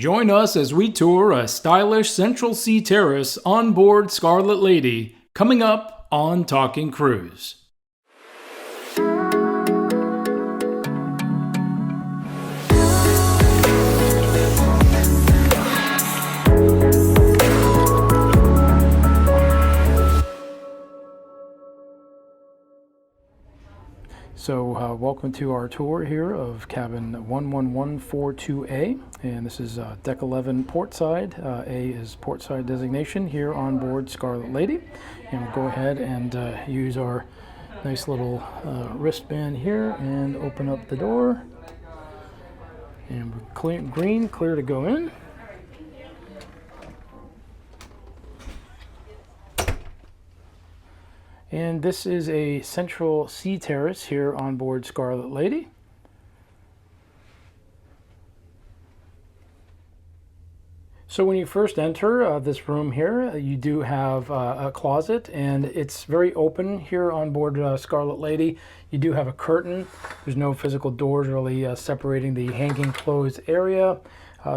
Join us as we tour a stylish Central Sea Terrace on board Scarlet Lady, coming up on Talking Cruise. So welcome to our tour here of cabin 11142A, and this is deck 11 portside. A is portside designation here on board Scarlet Lady, and we'll go ahead and use our nice little wristband here and open up the door, and we're clear to go in. And this is a Central Sea Terrace here on board Scarlet Lady. So when you first enter this room here, you do have a closet, and it's very open here on board Scarlet Lady. You do have a curtain. There's no physical doors really separating the hanging clothes area.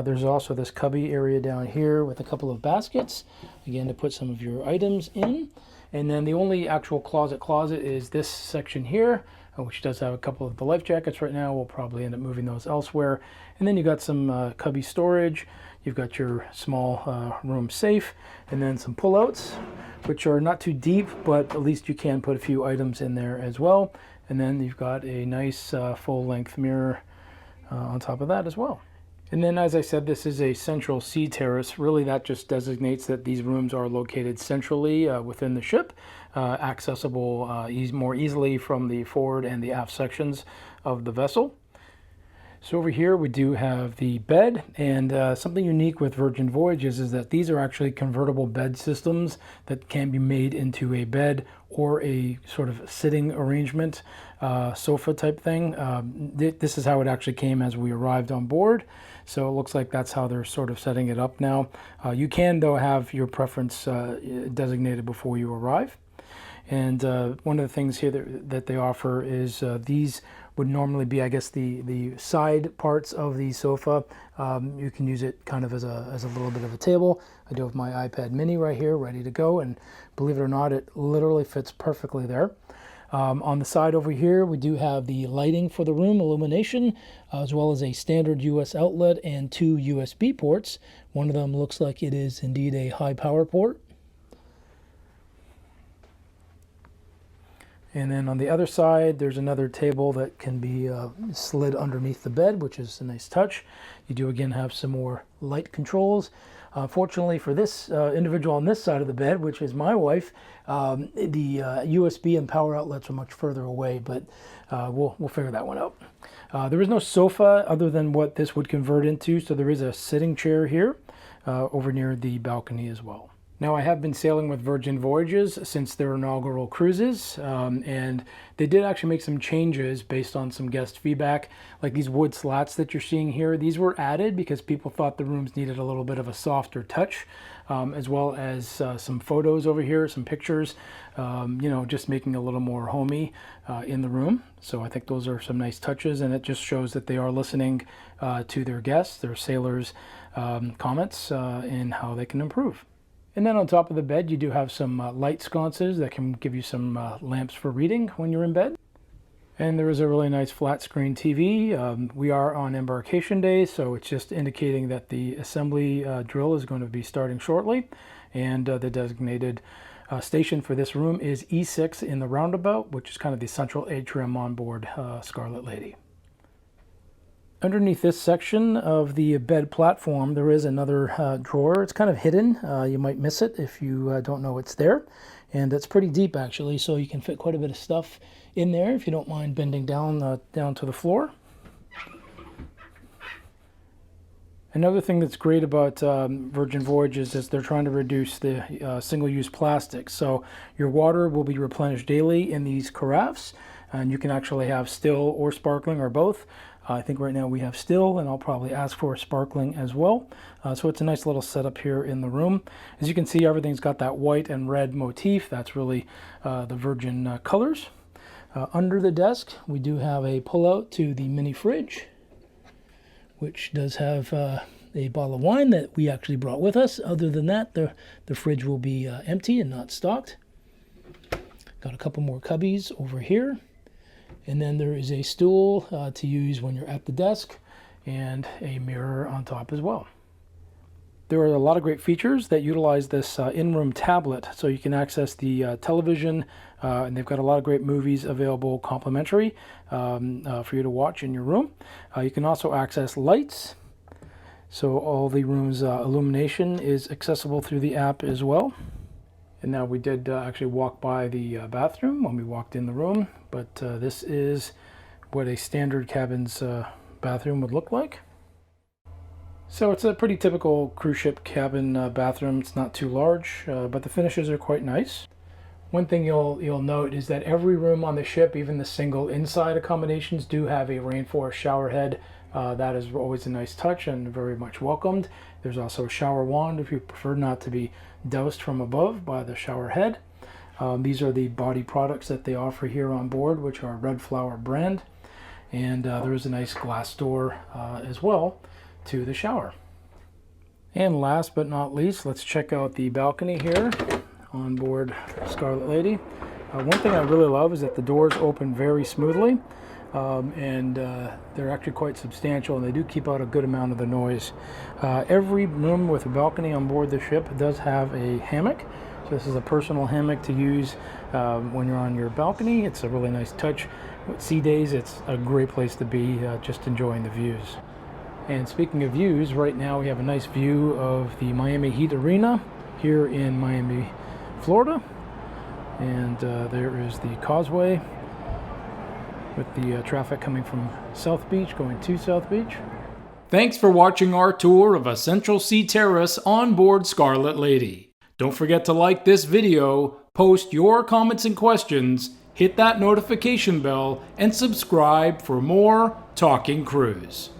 There's also this cubby area down here with a couple of baskets, again, to put some of your items in. And then the only actual closet is this section here, which does have a couple of the life jackets right now. We'll probably end up moving those elsewhere. And then you got some cubby storage. You've got your small room safe, and then some pullouts, which are not too deep, but at least you can put a few items in there as well. And then you've got a nice full-length mirror on top of that as well. And then, as I said, this is a Central Sea Terrace. Really, that just designates that these rooms are located centrally within the ship, accessible more easily from the forward and the aft sections of the vessel. So over here we do have the bed, and something unique with Virgin Voyages is that these are actually convertible bed systems that can be made into a bed or a sort of sitting arrangement, sofa type thing. This is how it actually came as we arrived on board. So it looks like that's how they're sort of setting it up now. You can, though, have your preference designated before you arrive. And one of the things here that they offer is these would normally be, I guess, the side parts of the sofa. You can use it kind of as a little bit of a table. I do have my iPad mini right here ready to go, and believe it or not, it literally fits perfectly there. On the side over here, we do have the lighting for the room, illumination, as well as a standard US outlet and 2 USB ports. One of them looks like it is indeed a high power port. And then on the other side, there's another table that can be slid underneath the bed, which is a nice touch. You do again have some more light controls. Fortunately for this individual on this side of the bed, which is my wife, the USB and power outlets are much further away, but we'll figure that one out. There is no sofa other than what this would convert into, so there is a sitting chair here over near the balcony as well. Now, I have been sailing with Virgin Voyages since their inaugural cruises, and they did actually make some changes based on some guest feedback. Like these wood slats that you're seeing here, these were added because people thought the rooms needed a little bit of a softer touch, as well as some photos over here, some pictures, just making it a little more homey in the room. So I think those are some nice touches, and it just shows that they are listening to their guests, their sailors' comments, and how they can improve. And then on top of the bed, you do have some light sconces that can give you some lamps for reading when you're in bed. And there is a really nice flat screen TV. We are on embarkation day, so it's just indicating that the assembly drill is going to be starting shortly. And the designated station for this room is E6 in the roundabout, which is kind of the central atrium on board Scarlet Lady. Underneath this section of the bed platform, there is another drawer. It's kind of hidden. You might miss it if you don't know it's there. And it's pretty deep, actually, so you can fit quite a bit of stuff in there if you don't mind bending down to the floor. Another thing that's great about Virgin Voyages is they're trying to reduce the single-use plastics. So your water will be replenished daily in these carafes, and you can actually have still or sparkling or both. I think right now we have still, and I'll probably ask for sparkling as well. So it's a nice little setup here in the room. As you can see, everything's got that white and red motif. That's really the Virgin colors. Under the desk, we do have a pull-out to the mini fridge, which does have a bottle of wine that we actually brought with us. Other than that, the fridge will be empty and not stocked. Got a couple more cubbies over here. And then there is a stool to use when you're at the desk, and a mirror on top as well. There are a lot of great features that utilize this in-room tablet, so you can access the television, and they've got a lot of great movies available complimentary for you to watch in your room. You can also access lights, so all the room's illumination is accessible through the app as well. And now we did actually walk by the bathroom when we walked in the room, but this is what a standard cabin's bathroom would look like. So it's a pretty typical cruise ship cabin bathroom. It's not too large, but the finishes are quite nice. One thing you'll note is that every room on the ship, even the single inside accommodations, do have a rainforest shower head. That is always a nice touch and very much welcomed. There's also a shower wand if you prefer not to be doused from above by the shower head. These are the body products that they offer here on board, which are Red Flower brand. And there is a nice glass door as well to the shower. And last but not least, let's check out the balcony here on board Scarlet Lady. One thing I really love is that the doors open very smoothly, and they're actually quite substantial, and they do keep out a good amount of the noise. Every room with a balcony on board the ship does have a hammock. So this is a personal hammock to use when you're on your balcony. It's a really nice touch. With sea days, it's a great place to be, just enjoying the views. And speaking of views, right now we have a nice view of the Miami Heat Arena here in Miami, Florida. And there is the causeway with the traffic coming from South Beach going to South Beach. Thanks for watching our tour of a Central Sea Terrace on board Scarlet Lady. Don't forget to like this video, post your comments and questions, hit that notification bell, and subscribe for more Talking Cruise.